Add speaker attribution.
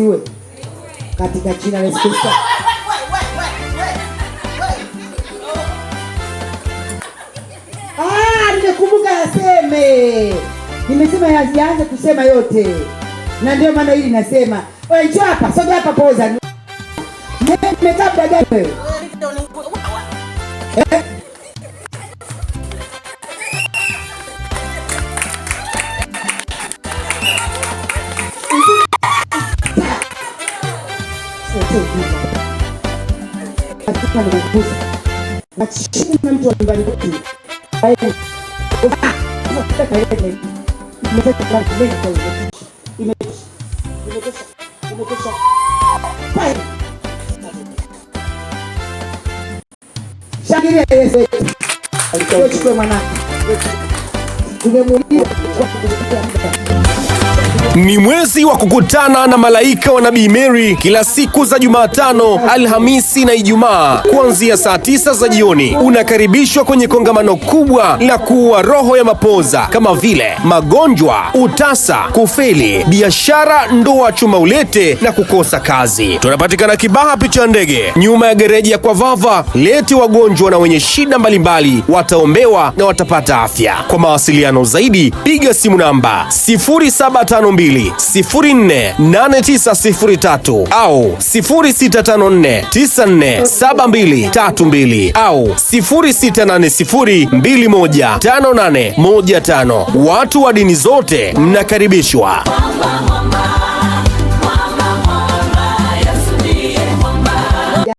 Speaker 1: asifiwe. Katika jina la Yesu Kristo. Nimekumbuka yaseme. Nimesema yaanze kusema yote. Na ndio maana hili nasema, wewe njoo hapa, soga hapa poza. Nimekaa muda gani wewe? Shangilia Yesu. Chukua mwanangu.
Speaker 2: Ni mwezi wa kukutana na malaika wa Nabii Mary kila siku za Jumatano, Alhamisi na Ijumaa kuanzia saa 9 za jioni. Unakaribishwa kwenye kongamano kubwa la kuua roho ya mapoza kama vile magonjwa, utasa, kufeli, biashara, ndoa, chuma ulete na kukosa kazi. Tunapatikana Kibaha picha ndege, nyuma ya gereji ya Kwa Vava. Lete wagonjwa na wenye shida mbalimbali, wataombewa na watapata afya. Kwa mawasiliano zaidi piga simu namba 0752048903 au 0654947232 au 0680215815. Watu wa dini zote mnakaribishwa.